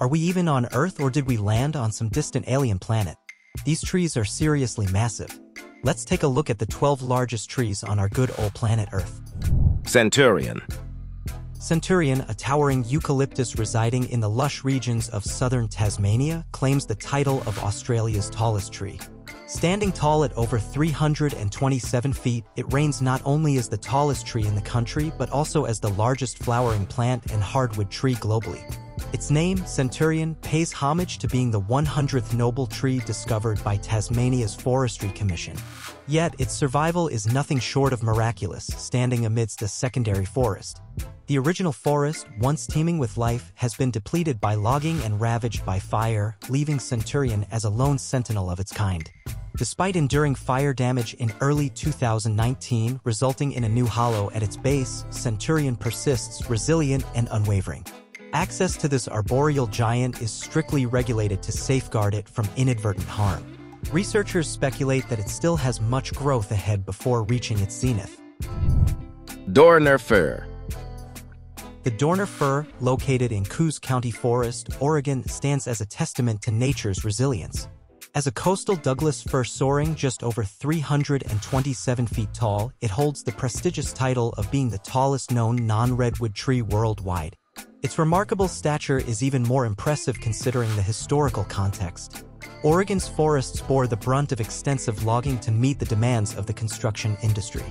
Are we even on Earth, or did we land on some distant alien planet? These trees are seriously massive. Let's take a look at the 12 largest trees on our good old planet Earth. Centurion. Centurion, a towering eucalyptus residing in the lush regions of southern Tasmania, claims the title of Australia's tallest tree. Standing tall at over 327 feet, it reigns not only as the tallest tree in the country but also as the largest flowering plant and hardwood tree globally. Its name, Centurion, pays homage to being the 100th noble tree discovered by Tasmania's Forestry Commission. Yet, its survival is nothing short of miraculous, standing amidst a secondary forest. The original forest, once teeming with life, has been depleted by logging and ravaged by fire, leaving Centurion as a lone sentinel of its kind. Despite enduring fire damage in early 2019, resulting in a new hollow at its base, Centurion persists resilient and unwavering. Access to this arboreal giant is strictly regulated to safeguard it from inadvertent harm. Researchers speculate that it still has much growth ahead before reaching its zenith. Dorner Fir. The Dorner Fir, located in Coos County Forest, Oregon, stands as a testament to nature's resilience. As a coastal Douglas fir soaring just over 327 feet tall, it holds the prestigious title of being the tallest known non-redwood tree worldwide. Its remarkable stature is even more impressive considering the historical context. Oregon's forests bore the brunt of extensive logging to meet the demands of the construction industry.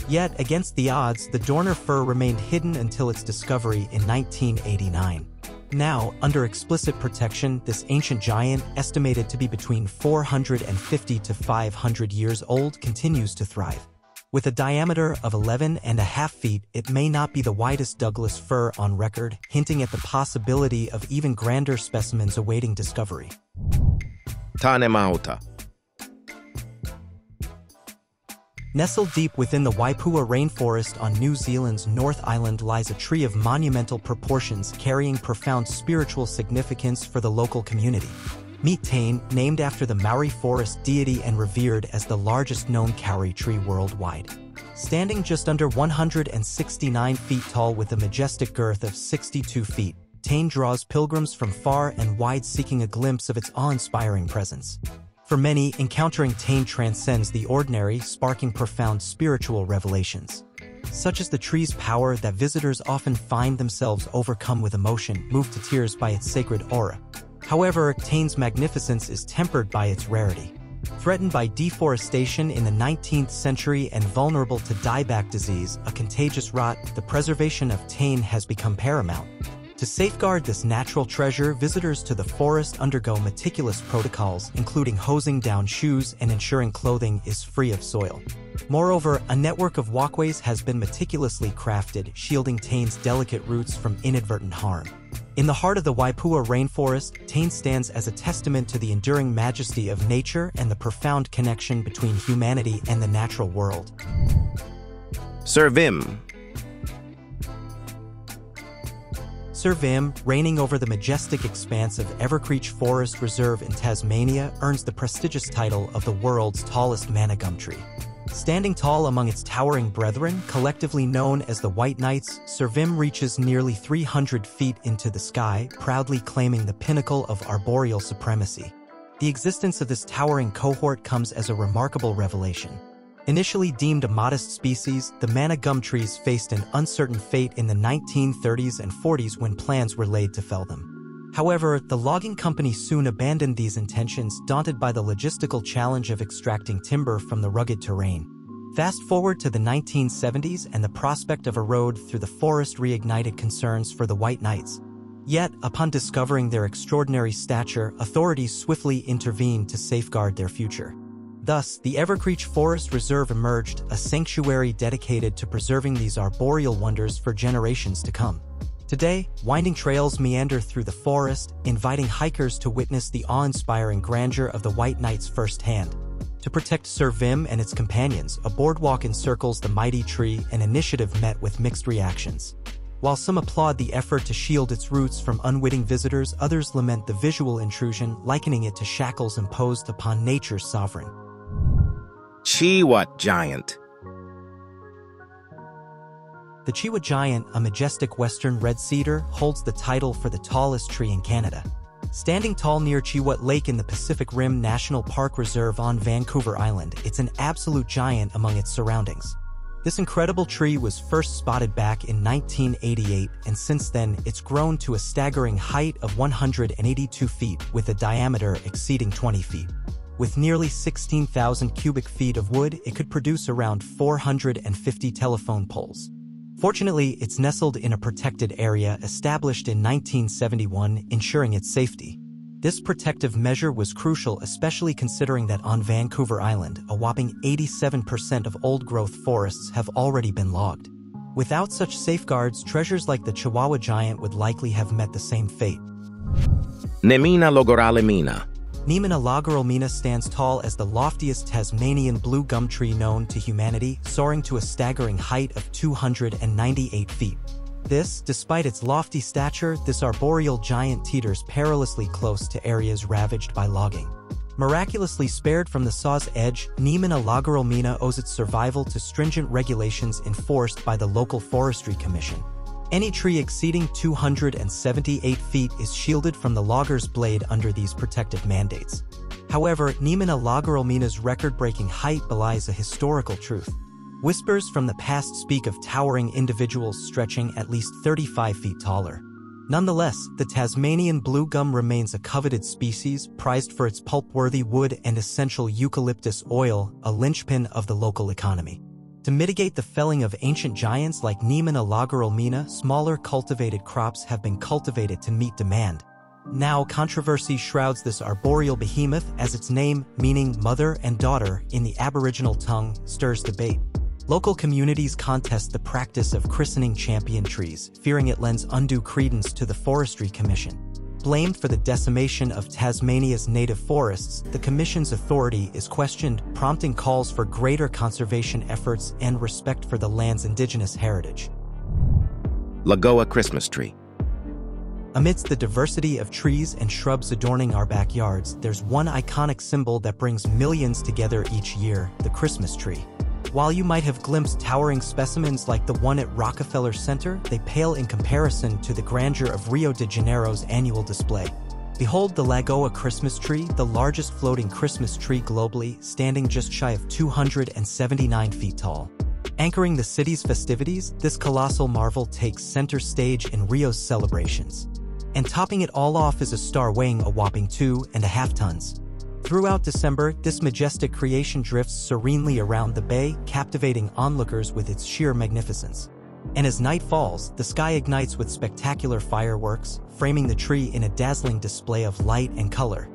Yet, against the odds, the Dorner Fir remained hidden until its discovery in 1989. Now, under explicit protection, this ancient giant, estimated to be between 450 to 500 years old, continues to thrive. With a diameter of 11.5 feet, it may not be the widest Douglas fir on record, hinting at the possibility of even grander specimens awaiting discovery. Tanemauta. Nestled deep within the Waipua rainforest on New Zealand's North Island lies a tree of monumental proportions carrying profound spiritual significance for the local community. Meet Tane, named after the Maori forest deity and revered as the largest known kauri tree worldwide. Standing just under 169 feet tall with a majestic girth of 62 feet, Tane draws pilgrims from far and wide seeking a glimpse of its awe-inspiring presence. For many, encountering Tane transcends the ordinary, sparking profound spiritual revelations. Such is the tree's power that visitors often find themselves overcome with emotion, moved to tears by its sacred aura. However, Tane's magnificence is tempered by its rarity. Threatened by deforestation in the 19th century and vulnerable to dieback disease, a contagious rot, the preservation of Tane has become paramount. To safeguard this natural treasure, visitors to the forest undergo meticulous protocols, including hosing down shoes and ensuring clothing is free of soil. Moreover, a network of walkways has been meticulously crafted, shielding Tane's delicate roots from inadvertent harm. In the heart of the Waipua rainforest, Tane stands as a testament to the enduring majesty of nature and the profound connection between humanity and the natural world. Servim. Servim, reigning over the majestic expanse of Evercreech Forest Reserve in Tasmania, earns the prestigious title of the world's tallest manna gum tree. Standing tall among its towering brethren, collectively known as the White Knights, Servim reaches nearly 300 feet into the sky, proudly claiming the pinnacle of arboreal supremacy. The existence of this towering cohort comes as a remarkable revelation. Initially deemed a modest species, the manna gum trees faced an uncertain fate in the 1930s and 40s when plans were laid to fell them. However, the logging company soon abandoned these intentions, daunted by the logistical challenge of extracting timber from the rugged terrain. Fast forward to the 1970s and the prospect of a road through the forest reignited concerns for the White Knights. Yet, upon discovering their extraordinary stature, authorities swiftly intervened to safeguard their future. Thus, the Evercreech Forest Reserve emerged, a sanctuary dedicated to preserving these arboreal wonders for generations to come. Today, winding trails meander through the forest, inviting hikers to witness the awe-inspiring grandeur of the White Knights firsthand. To protect Servim and its companions, a boardwalk encircles the mighty tree, an initiative met with mixed reactions. While some applaud the effort to shield its roots from unwitting visitors, others lament the visual intrusion, likening it to shackles imposed upon nature's sovereign. Chiwut Giant. The Chihuahua giant, a majestic western red cedar, holds the title for the tallest tree in Canada. Standing tall near Chihuahua Lake in the Pacific Rim National Park Reserve on Vancouver Island, it's an absolute giant among its surroundings. This incredible tree was first spotted back in 1988, and since then, it's grown to a staggering height of 182 feet with a diameter exceeding 20 feet. With nearly 16,000 cubic feet of wood, it could produce around 450 telephone poles. Fortunately, it's nestled in a protected area established in 1971, ensuring its safety. This protective measure was crucial, especially considering that on Vancouver Island, a whopping 87% of old-growth forests have already been logged. Without such safeguards, treasures like the Chihuahua giant would likely have met the same fate. Nemina Logoralimina. Nemina Logoralimina stands tall as the loftiest Tasmanian blue gum tree known to humanity, soaring to a staggering height of 298 feet. Despite its lofty stature, this arboreal giant teeters perilously close to areas ravaged by logging. Miraculously spared from the saw's edge, Nemina Logoralimina owes its survival to stringent regulations enforced by the local Forestry Commission. Any tree exceeding 278 feet is shielded from the logger's blade under these protective mandates. However, Nemina Logorailimina's record-breaking height belies a historical truth. Whispers from the past speak of towering individuals stretching at least 35 feet taller. Nonetheless, the Tasmanian blue gum remains a coveted species, prized for its pulp-worthy wood and essential eucalyptus oil, a linchpin of the local economy. To mitigate the felling of ancient giants like Nemina Logoralimina, smaller cultivated crops have been cultivated to meet demand. Now, controversy shrouds this arboreal behemoth as its name, meaning mother and daughter in the Aboriginal tongue, stirs debate. Local communities contest the practice of christening champion trees, fearing it lends undue credence to the Forestry Commission. Blamed for the decimation of Tasmania's native forests, the Commission's authority is questioned, prompting calls for greater conservation efforts and respect for the land's indigenous heritage. Lagoa Christmas Tree. Amidst the diversity of trees and shrubs adorning our backyards, there's one iconic symbol that brings millions together each year: the Christmas tree. While you might have glimpsed towering specimens like the one at Rockefeller Center, they pale in comparison to the grandeur of Rio de Janeiro's annual display. Behold the Lagoa Christmas tree, the largest floating Christmas tree globally, standing just shy of 279 feet tall. Anchoring the city's festivities, this colossal marvel takes center stage in Rio's celebrations. And topping it all off is a star weighing a whopping 2.5 tons. Throughout December, this majestic creation drifts serenely around the bay, captivating onlookers with its sheer magnificence. And as night falls, the sky ignites with spectacular fireworks, framing the tree in a dazzling display of light and color.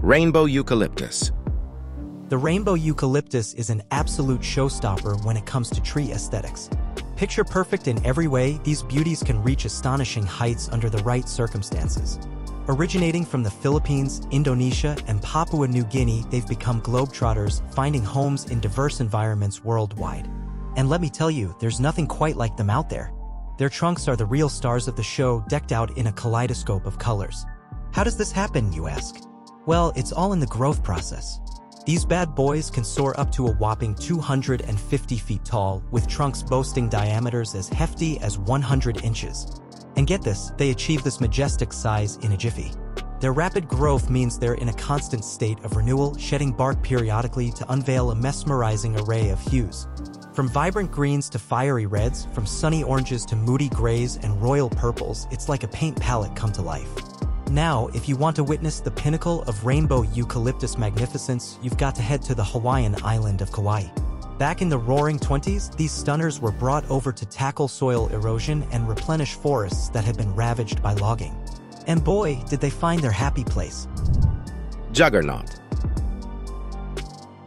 Rainbow Eucalyptus. The rainbow eucalyptus is an absolute showstopper when it comes to tree aesthetics. Picture perfect in every way, these beauties can reach astonishing heights under the right circumstances. Originating from the Philippines, Indonesia, and Papua New Guinea, they've become globetrotters, finding homes in diverse environments worldwide. And let me tell you, there's nothing quite like them out there. Their trunks are the real stars of the show, decked out in a kaleidoscope of colors. How does this happen, you ask? Well, it's all in the growth process. These bad boys can soar up to a whopping 250 feet tall, with trunks boasting diameters as hefty as 100 inches. And get this, they achieve this majestic size in a jiffy. Their rapid growth means they're in a constant state of renewal, shedding bark periodically to unveil a mesmerizing array of hues. From vibrant greens to fiery reds, from sunny oranges to moody grays and royal purples, it's like a paint palette come to life. Now, if you want to witness the pinnacle of rainbow eucalyptus magnificence, you've got to head to the Hawaiian island of Kauai. Back in the roaring 20s, these stunners were brought over to tackle soil erosion and replenish forests that had been ravaged by logging. And boy, did they find their happy place. Juggernaut.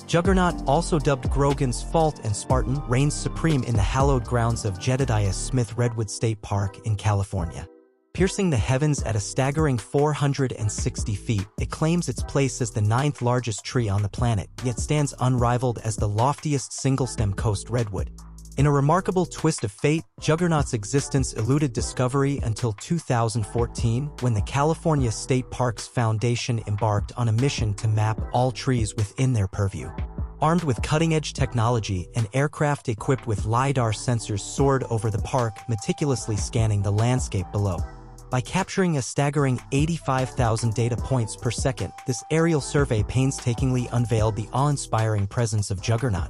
Juggernaut, also dubbed Grogan's Fault and Spartan, reigns supreme in the hallowed grounds of Jedediah Smith Redwood State Park in California. Piercing the heavens at a staggering 460 feet, it claims its place as the 9th largest tree on the planet, yet stands unrivaled as the loftiest single-stem coast redwood. In a remarkable twist of fate, Juggernaut's existence eluded discovery until 2014, when the California State Parks Foundation embarked on a mission to map all trees within their purview. Armed with cutting-edge technology, an aircraft equipped with LiDAR sensors soared over the park, meticulously scanning the landscape below. By capturing a staggering 85,000 data points per second, this aerial survey painstakingly unveiled the awe-inspiring presence of Juggernaut.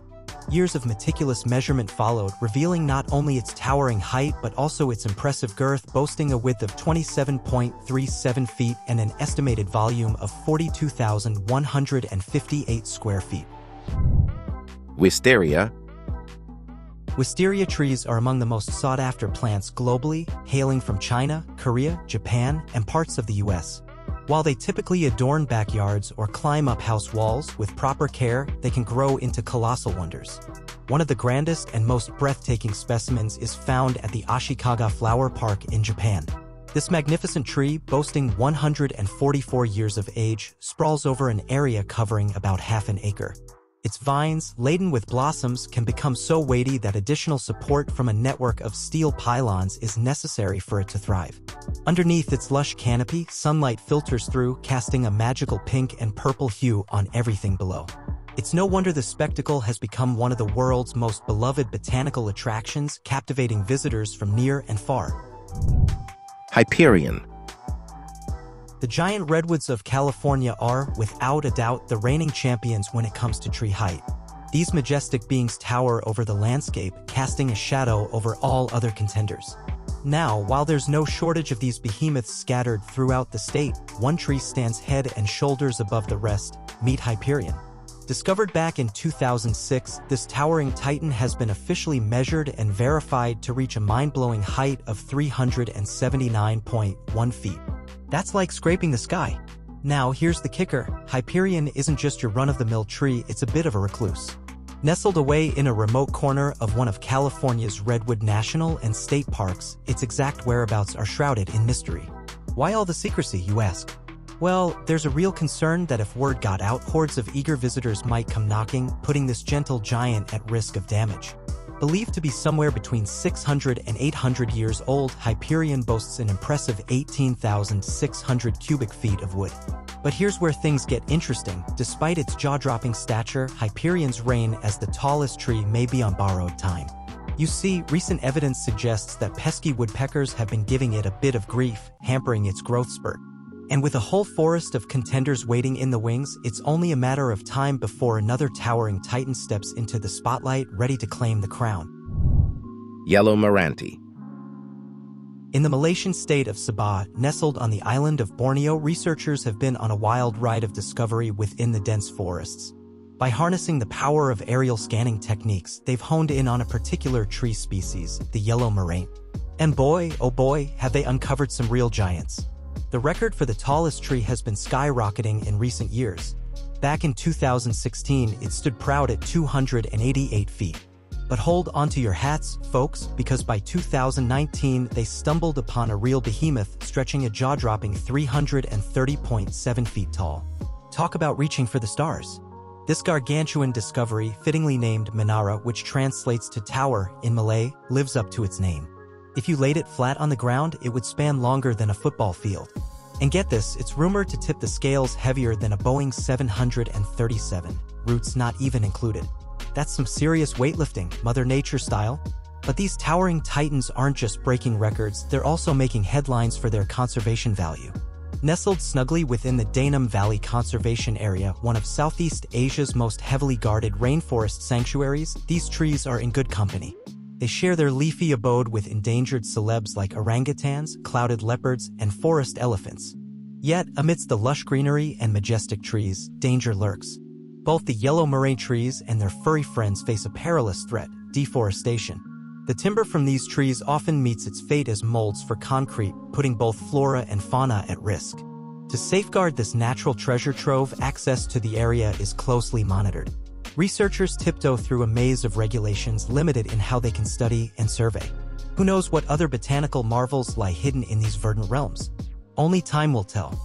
Years of meticulous measurement followed, revealing not only its towering height but also its impressive girth, boasting a width of 27.37 feet and an estimated volume of 42,158 square feet. Wisteria. Wisteria trees are among the most sought-after plants globally, hailing from China, Korea, Japan, and parts of the US. While they typically adorn backyards or climb up house walls, with proper care, they can grow into colossal wonders. One of the grandest and most breathtaking specimens is found at the Ashikaga Flower Park in Japan. This magnificent tree, boasting 144 years of age, sprawls over an area covering about half an acre. Its vines, laden with blossoms, can become so weighty that additional support from a network of steel pylons is necessary for it to thrive. Underneath its lush canopy, sunlight filters through, casting a magical pink and purple hue on everything below. It's no wonder the spectacle has become one of the world's most beloved botanical attractions, captivating visitors from near and far. Hyperion. The giant redwoods of California are, without a doubt, the reigning champions when it comes to tree height. These majestic beings tower over the landscape, casting a shadow over all other contenders. Now, while there's no shortage of these behemoths scattered throughout the state, one tree stands head and shoulders above the rest. Meet Hyperion. Discovered back in 2006, this towering titan has been officially measured and verified to reach a mind-blowing height of 379.1 feet. That's like scraping the sky. Now, here's the kicker. Hyperion isn't just your run-of-the-mill tree, it's a bit of a recluse. Nestled away in a remote corner of one of California's redwood national and state parks, its exact whereabouts are shrouded in mystery. Why all the secrecy, you ask? Well, there's a real concern that if word got out, hordes of eager visitors might come knocking, putting this gentle giant at risk of damage. Believed to be somewhere between 600 and 800 years old, Hyperion boasts an impressive 18,600 cubic feet of wood. But here's where things get interesting. Despite its jaw-dropping stature, Hyperion's reign as the tallest tree may be on borrowed time. You see, recent evidence suggests that pesky woodpeckers have been giving it a bit of grief, hampering its growth spurt. And with a whole forest of contenders waiting in the wings, it's only a matter of time before another towering titan steps into the spotlight, ready to claim the crown. Yellow Meranti. In the Malaysian state of Sabah, nestled on the island of Borneo, researchers have been on a wild ride of discovery within the dense forests. By harnessing the power of aerial scanning techniques, they've honed in on a particular tree species, the yellow moraine. And boy, oh boy, have they uncovered some real giants. The record for the tallest tree has been skyrocketing in recent years. Back in 2016, it stood proud at 288 feet. But hold onto your hats, folks, because by 2019, they stumbled upon a real behemoth stretching a jaw-dropping 330.7 feet tall. Talk about reaching for the stars. This gargantuan discovery, fittingly named Menara, which translates to tower in Malay, lives up to its name. If you laid it flat on the ground, it would span longer than a football field. And get this, it's rumored to tip the scales heavier than a Boeing 737, roots not even included. That's some serious weightlifting, Mother Nature style. But these towering titans aren't just breaking records, they're also making headlines for their conservation value. Nestled snugly within the Danam Valley Conservation Area, one of Southeast Asia's most heavily guarded rainforest sanctuaries, these trees are in good company. They share their leafy abode with endangered celebs like orangutans, clouded leopards, and forest elephants. Yet, amidst the lush greenery and majestic trees, danger lurks. Both the yellow moraine trees and their furry friends face a perilous threat: deforestation. The timber from these trees often meets its fate as molds for concrete, putting both flora and fauna at risk. To safeguard this natural treasure trove, access to the area is closely monitored. Researchers tiptoe through a maze of regulations limited in how they can study and survey. Who knows what other botanical marvels lie hidden in these verdant realms? Only time will tell.